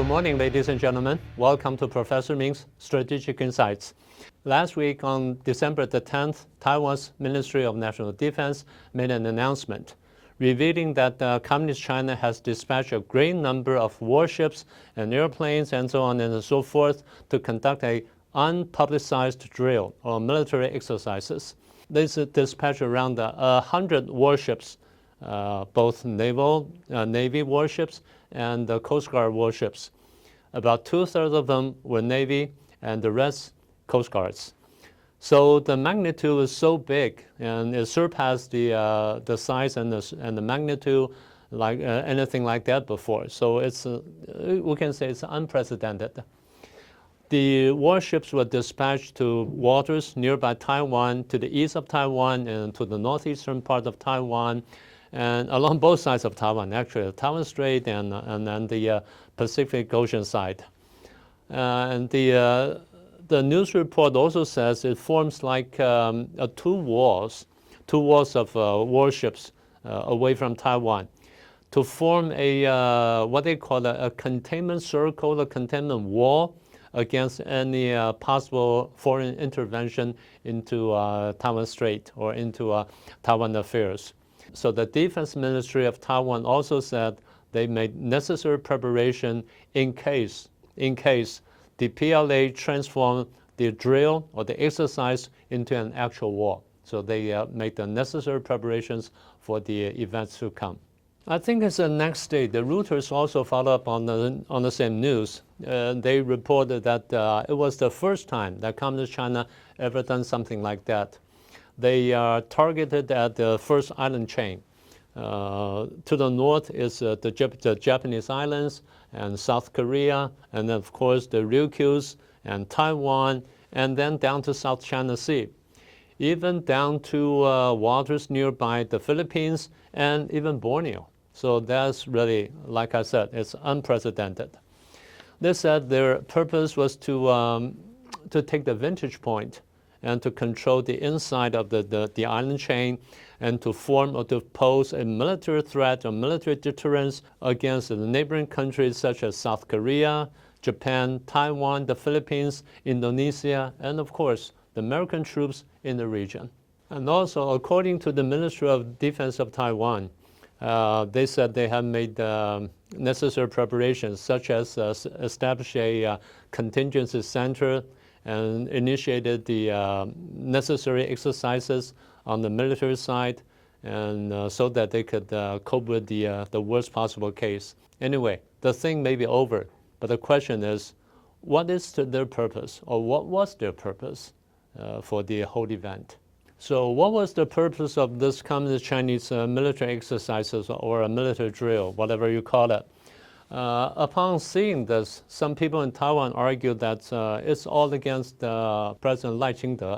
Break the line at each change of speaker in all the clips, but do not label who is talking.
Good morning, ladies and gentlemen. Welcome to Professor Ming's Strategic Insights. Last week on December the 10th, Taiwan's Ministry of National Defense made an announcement revealing that Communist China has dispatched a great number of warships and airplanes and so on and so forth to conduct a unpublicized drill or military exercises. They dispatched around 100 warships, both naval, Navy warships and Coast Guard warships. About 2/3 of them were Navy and the rest Coast Guards. So the magnitude is so big and it surpassed the size and the magnitude like anything like that before. So it's we can say it's unprecedented. The warships were dispatched to waters nearby Taiwan, to the east of Taiwan and to the northeastern part of Taiwan, and along both sides of Taiwan, actually, the Taiwan Strait and then the Pacific Ocean side. And the news report also says it forms like two walls of warships away from Taiwan to form a what they call a containment circle, a containment wall against any possible foreign intervention into Taiwan Strait or into Taiwan affairs. So the Defense Ministry of Taiwan also said they made necessary preparation in case the PLA transformed the drill or the exercise into an actual war. So they made the necessary preparations for the events to come. I think it's the next day. The Reuters also followed up on the same news. They reported that it was the first time that Communist China ever done something like that. They are targeted at the first island chain. To the north is the Japanese islands and South Korea, and then of course the Ryukyus and Taiwan, and then down to South China Sea, even down to waters nearby the Philippines and even Borneo. So that's really, like I said, it's unprecedented. They said their purpose was to take the vantage point and to control the inside of the island chain and to form or to pose a military threat or military deterrence against the neighboring countries such as South Korea, Japan, Taiwan, the Philippines, Indonesia, and of course, the American troops in the region. And also, according to the Ministry of Defense of Taiwan, they said they have made necessary preparations such as establish a contingency center and initiated the necessary exercises on the military side, and so that they could cope with the worst possible case. Anyway, the thing may be over, but the question is, what is their purpose, or what was their purpose for the whole event? So what was the purpose of this Communist Chinese military exercises or a military drill, whatever you call it? Upon seeing this, some people in Taiwan argued that it's all against President Lai Ching-te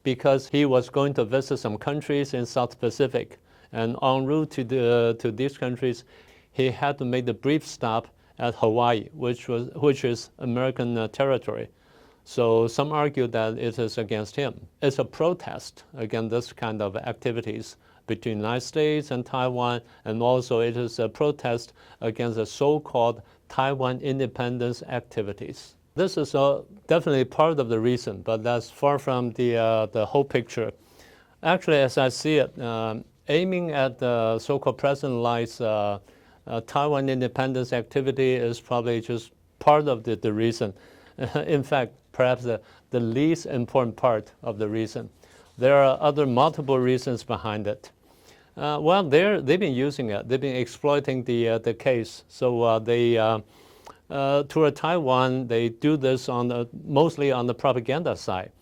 because he was going to visit some countries in South Pacific. And en route to these countries, he had to make the brief stop at Hawaii, which is American territory. So some argue that it is against him. It's a protest against this kind of activities between the United States and Taiwan, and also it is a protest against the so-called Taiwan independence activities. This is definitely part of the reason, but that's far from the whole picture. Actually, as I see it, aiming at the so-called President Lai's Taiwan independence activity is probably just part of the reason. In fact, perhaps the least important part of the reason. There are other multiple reasons behind it. Well, they've been using it. They've been exploiting the case. So toward Taiwan, they do this mostly on the propaganda side.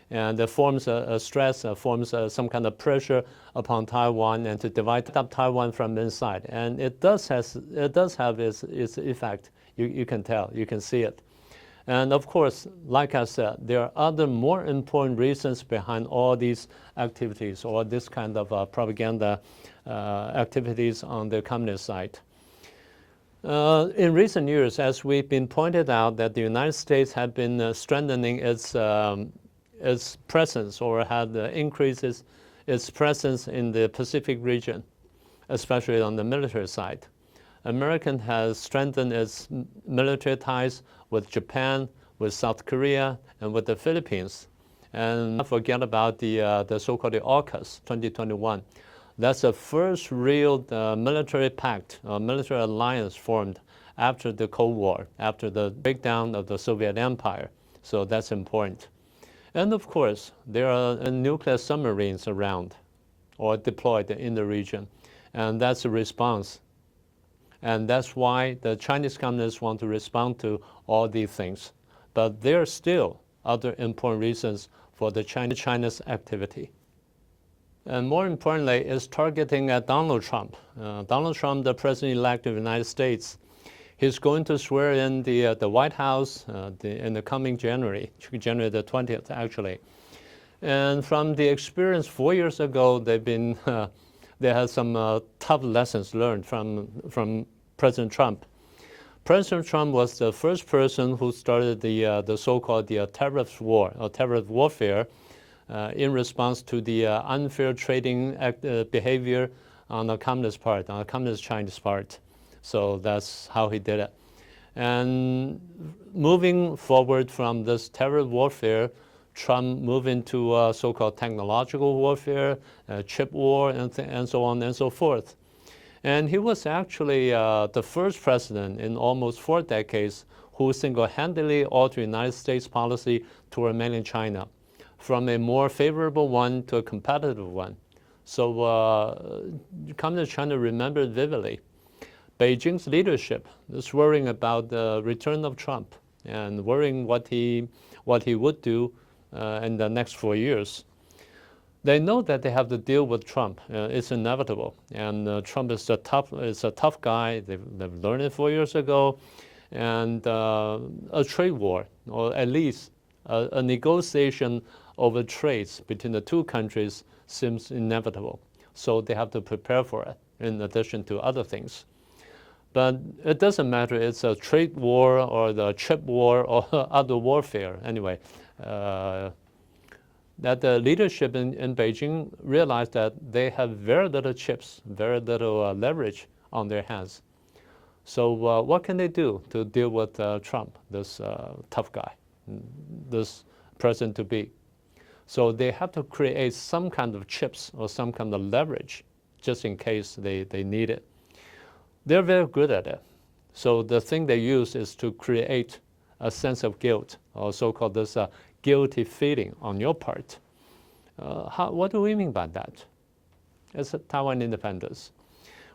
And it forms a stress, forms some kind of pressure upon Taiwan and to divide up Taiwan from inside. And it does have its effect. You can tell, you can see it. And of course, like I said, there are other more important reasons behind all these activities or this kind of propaganda activities on the communist side. In recent years, as we've been pointed out, that the United States had been strengthening its presence or had increases its presence in the Pacific region, especially on the military side. America has strengthened its military ties with Japan, with South Korea, and with the Philippines. And not forget about the so-called AUKUS 2021. That's the first real military pact, military alliance formed after the Cold War, after the breakdown of the Soviet Empire. So that's important. And of course, there are nuclear submarines around or deployed in the region. And that's a response. And that's why the Chinese Communists want to respond to all these things. But there are still other important reasons for the China's activity. And more importantly, is targeting at Donald Trump. Donald Trump, the president-elect of the United States, he's going to swear in the White House in the coming January the 20th, actually. And from the experience 4 years ago, they had some tough lessons learned from President Trump. President Trump was the first person who started the so-called tariff war, or tariff warfare, in response to the unfair trading behavior on the communist part, on the communist Chinese part. So that's how he did it. And moving forward from this terror warfare, Trump moved into so-called technological warfare, chip war, and so on and so forth. And he was actually the first president in almost 4 decades who single-handedly altered United States policy toward mainland China, from a more favorable one to a competitive one. So Communist China remembered vividly. Beijing's leadership is worrying about the return of Trump and worrying what he would do in the next 4 years. They know that they have to deal with Trump. It's inevitable. And Trump is a tough guy. They've learned it 4 years ago. And a trade war, or at least a negotiation over trades between the two countries, seems inevitable. So they have to prepare for it, in addition to other things. But it doesn't matter, it's a trade war or the chip war or other warfare. Anyway, that the leadership in Beijing realized that they have very little chips, very little leverage on their hands. So what can they do to deal with Trump, this tough guy, this president-to-be? So they have to create some kind of chips or some kind of leverage just in case they need it. They're very good at it. So the thing they use is to create a sense of guilt, or so-called this guilty feeling on your part. What do we mean by that? It's Taiwan independence.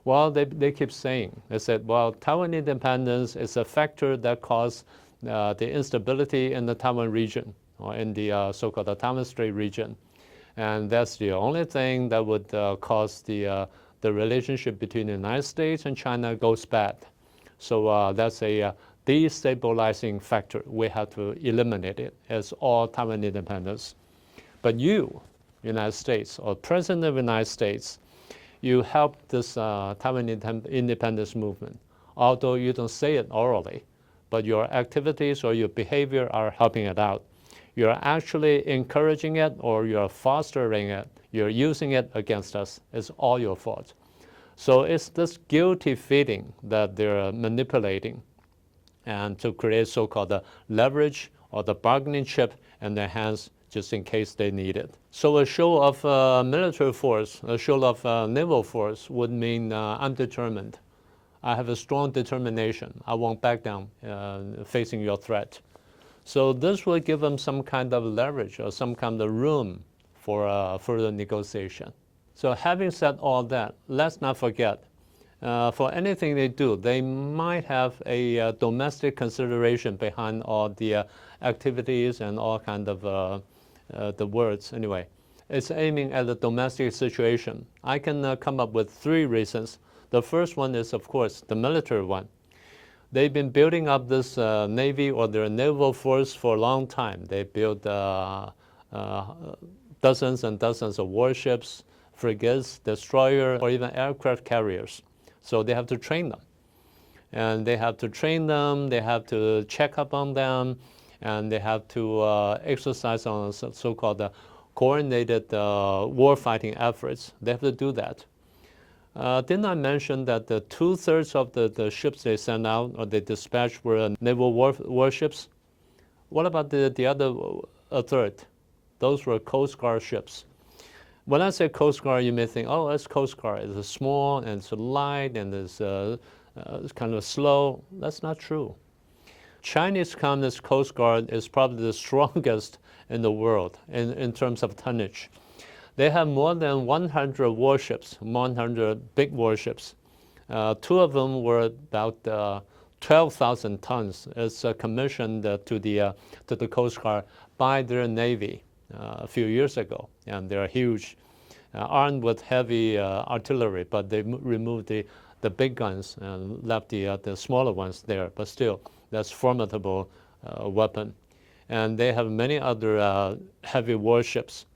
Well, they keep saying, they said, well, Taiwan independence is a factor that caused the instability in the Taiwan region, or in the so-called Taiwan Strait region. And that's the only thing that would cause the relationship between the United States and China goes bad. So that's a destabilizing factor. We have to eliminate it as all Taiwan independence. But you, United States, or President of the United States, you help this Taiwan independence movement, although you don't say it orally, but your activities or your behavior are helping it out. You're actually encouraging it, or you're fostering it, you're using it against us. It's all your fault. So it's this guilty feeling that they're manipulating, and to create so-called the leverage or the bargaining chip in their hands just in case they need it. So a show of military force, a show of naval force would mean I'm determined. I have a strong determination. I won't back down facing your threat. So this will give them some kind of leverage or some kind of room for further negotiation. So having said all that, let's not forget, for anything they do, they might have a domestic consideration behind all the activities and all kind of the words. Anyway, it's aiming at the domestic situation. I can come up with 3 reasons. The first one is, of course, the military one. They've been building up this Navy or their naval force for a long time. They built dozens and dozens of warships, frigates, destroyers, or even aircraft carriers. So they have to train them. And they have to train them, they have to check up on them, and they have to exercise on so-called coordinated war-fighting efforts. They have to do that. Didn't I mention that the 2/3 of the ships they sent out or they dispatched were naval warships? What about the other third? Those were Coast Guard ships. When I say Coast Guard, you may think, oh, it's Coast Guard. It's small and it's light and it's kind of slow. That's not true. Chinese Communist Coast Guard is probably the strongest in the world in terms of tonnage. They have more than 100 warships, 100 big warships. Two of them were about 12,000 tons. It's commissioned to the Coast Guard by their Navy a few years ago, and they're huge, armed with heavy artillery, but they removed the big guns and left the smaller ones there, but still, that's formidable weapon. And they have many other heavy warships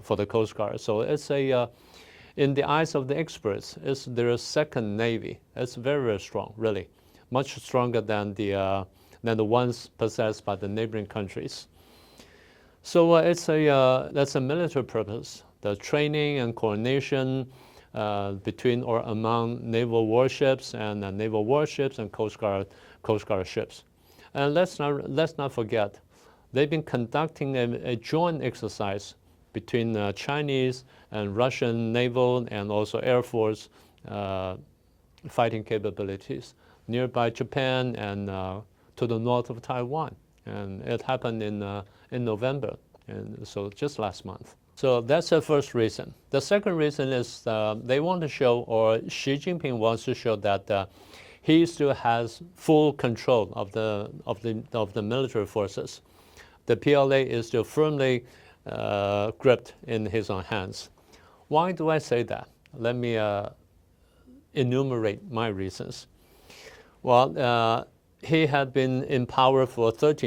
for the Coast Guard. So it's in the eyes of the experts, it's their second Navy. It's very, very strong, really, much stronger than the ones possessed by the neighboring countries. So that's a military purpose. The training and coordination between or among naval warships and Coast Guard ships. And let's not forget, they've been conducting a joint exercise between Chinese and Russian naval and also Air Force fighting capabilities nearby Japan and to the north of Taiwan. And it happened in November, and so just last month. So that's the first reason. The second reason is they want to show, or Xi Jinping wants to show that he still has full control of the military forces. The PLA is still firmly gripped in his own hands. Why do I say that? Let me enumerate my reasons. Well, he had been in power for 12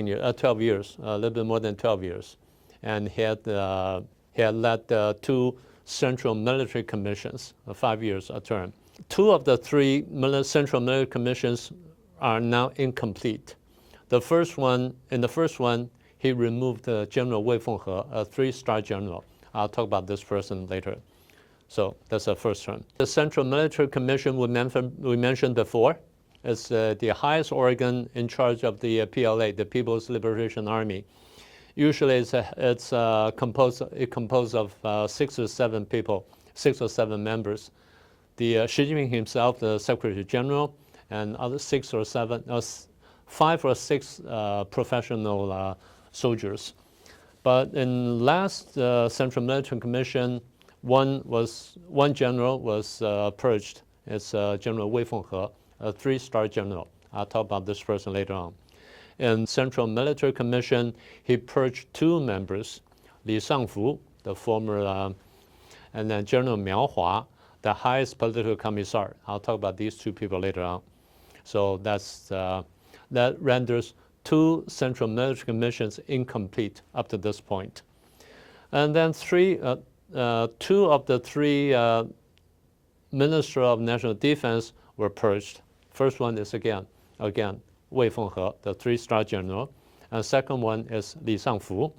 years, a little bit more than 12 years, and he had led 2 central military commissions, 5 years a term. 2 of the 3 central military commissions are now incomplete. In the first one, he removed General Wei Fenghe, a 3-star general. I'll talk about this person later. So that's the first term. The Central Military Commission we mentioned before is the highest organ in charge of the PLA, the People's Liberation Army. Usually it's composed of 6 or 7 people, 6 or 7 members. The Xi Jinping himself, the Secretary General, and other 5 or 6 professional soldiers. But in last Central Military Commission, one general was purged. It's General Wei Fenghe, a 3-star general. I'll talk about this person later on. In Central Military Commission, he purged 2 members, Li Shangfu, the former, and then General Miao Hua, the highest political commissar. I'll talk about these 2 people later on. So that renders 2 central military commissions incomplete up to this point. And then 2 of the 3 Minister of National Defense were purged. First one is again Wei Fenghe, the 3-star general, and second one is Li Shangfu.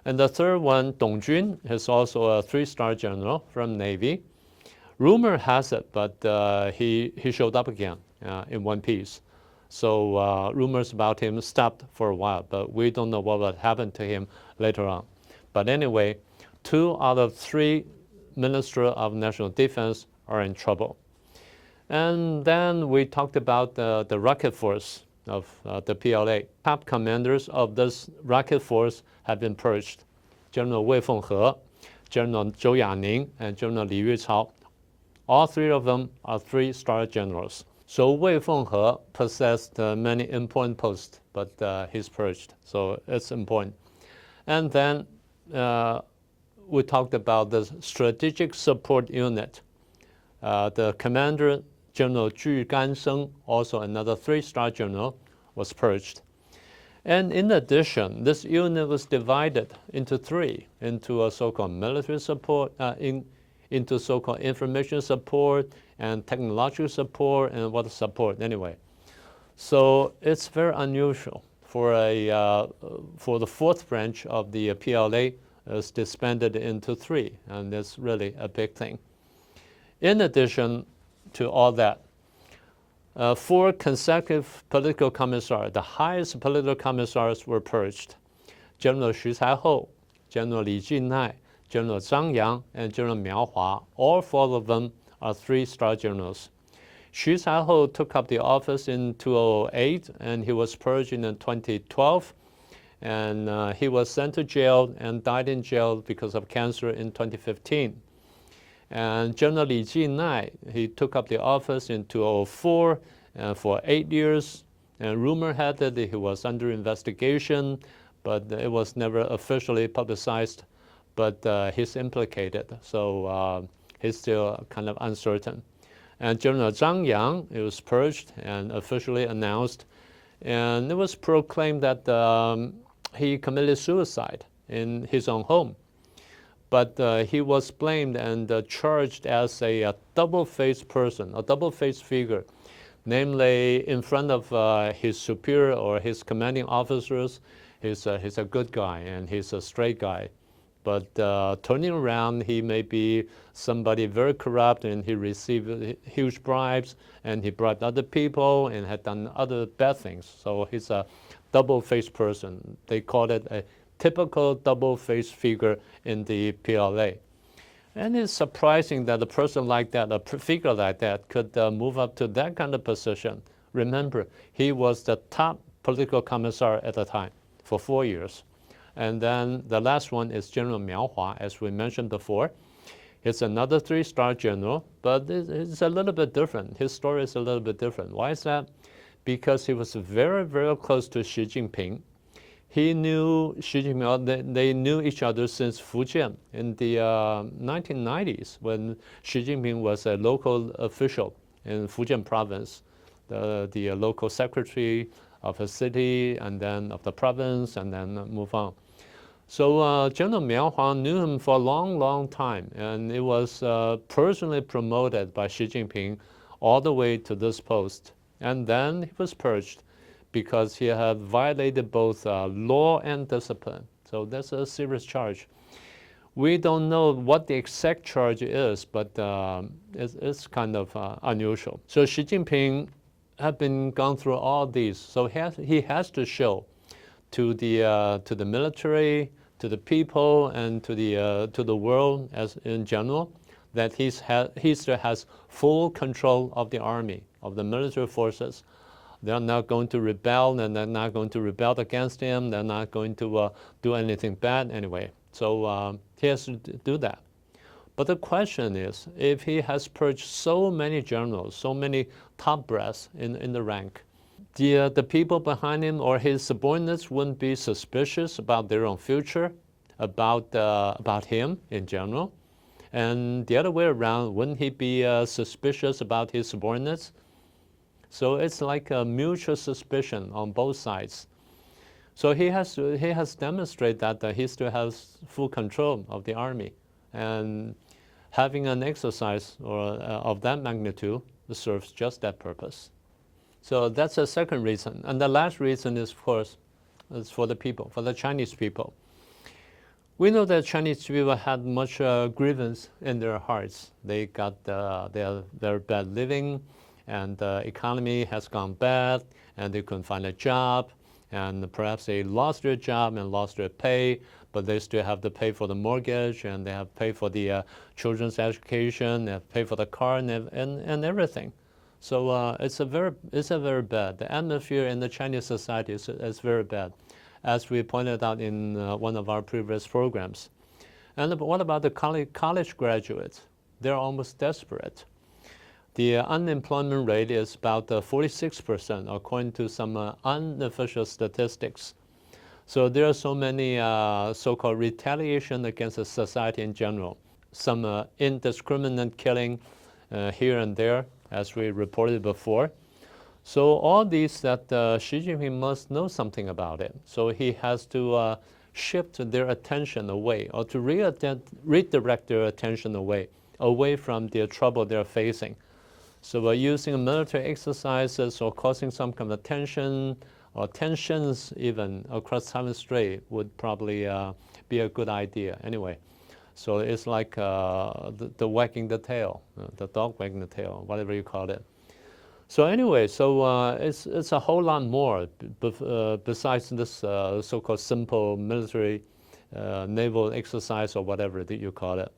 And the third one, Dong Jun, is also a 3-star general from Navy. Rumor has it, but he showed up again in one piece. So rumors about him stopped for a while, but we don't know what will happen to him later on. But anyway, 2 out of 3 Ministers of National Defense are in trouble. And then we talked about the rocket force of the PLA. Top commanders of this rocket force have been purged. General Wei Fenghe, General Zhou Yaning, and General Li Yuchao. All 3 of them are 3-star generals. So Wei Fenghe possessed many important posts, but he's purged, so it's important. And then we talked about the Strategic Support Unit. The commander, General Zhu Gansheng, also another 3-star general, was purged. And in addition, this unit was divided into 3, into a so-called military support, into so-called information support and technological support and what support anyway. So it's very unusual for the 4th branch of the PLA is disbanded into 3, and it's really a big thing. In addition to all that, 4 consecutive political commissars, the highest political commissars, were purged. General Xu Caihou, General Li Jinnai, General Zhang Yang, and General Miao Hua, all 4 of them are 3-star generals. Xu Caihou took up the office in 2008, and he was purged in 2012. And he was sent to jail and died in jail because of cancer in 2015. And General Li Jinnai, he took up the office in 2004 for 8 years. And rumor had it that he was under investigation, but it was never officially publicized. But he's implicated, so he's still kind of uncertain. And General Zhang Yang, he was purged and officially announced. And it was proclaimed that he committed suicide in his own home. But he was blamed and charged as a double-faced person, a double-faced figure. Namely, in front of his superior or his commanding officers, he's a good guy and he's a straight guy. But turning around, he may be somebody very corrupt, and he received huge bribes, and he bribed other people and had done other bad things. So he's a double-faced person. They call it a typical double-faced figure in the PLA. And it's surprising that a person like that, a figure like that, could move up to that kind of position. Remember, he was the top political commissar at the time for 4 years. And then the last one is General Miao Hua, as we mentioned before. It's another 3-star general, but it's a little bit different. His story is a little bit different. Why is that? Because he was very, very close to Xi Jinping. He knew Xi Jinping, they knew each other since Fujian in the 1990s, when Xi Jinping was a local official in Fujian province, the local secretary of a city, and then of the province, and then move on. So General Miao Hua knew him for a long, long time, and it was personally promoted by Xi Jinping all the way to this post. And then he was purged because he had violated both law and discipline. So that's a serious charge. We don't know what the exact charge is, but it's kind of unusual. So Xi Jinping had been gone through all these. So he has to show to the military, to the people, and to the world as in general, that he still has full control of the army, of the military forces. They're not going to rebel, and they're not going to rebel against him. They're not going to do anything bad anyway. So he has to do that. But the question is, if he has purged so many generals, so many top brass in the rank, the people behind him or his subordinates wouldn't be suspicious about their own future, about him in general? And the other way around, wouldn't he be suspicious about his subordinates? So it's like a mutual suspicion on both sides. So he has demonstrated that he still has full control of the army, and having an exercise of that magnitude serves just that purpose. So that's the second reason. And the last reason is, of course, is for the people, for the Chinese people. We know that Chinese people had much grievance in their hearts. They got their bad living, and the economy has gone bad, and they couldn't find a job, and perhaps they lost their job and lost their pay, but they still have to pay for the mortgage, and they have to pay for the children's education, they have to pay for the car and everything. So it's a very bad. The atmosphere in the Chinese society is very bad, as we pointed out in one of our previous programs. And what about the college graduates? They're almost desperate. The unemployment rate is about 46%, according to some unofficial statistics. So there are so many so-called retaliation against the society in general. Some indiscriminate killing here and there, as we reported before. So all these that Xi Jinping must know something about it. So he has to shift their attention away, or to redirect their attention away from the trouble they're facing. So by using military exercises or causing some kind of tension or tensions even across Taiwan Strait would probably be a good idea anyway. So it's like the wagging the tail, the dog wagging the tail, whatever you call it. So anyway, it's a whole lot more besides this so-called simple military naval exercise or whatever that you call it.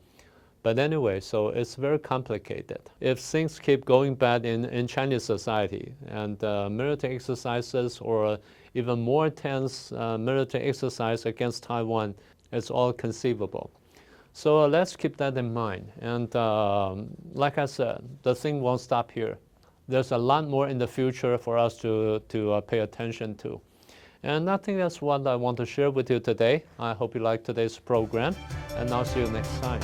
But anyway, so it's very complicated. If things keep going bad in Chinese society and military exercises or even more tense military exercise against Taiwan, it's all conceivable. So let's keep that in mind. And like I said, the thing won't stop here. There's a lot more in the future for us to pay attention to. And I think that's what I want to share with you today. I hope you like today's program, and I'll see you next time.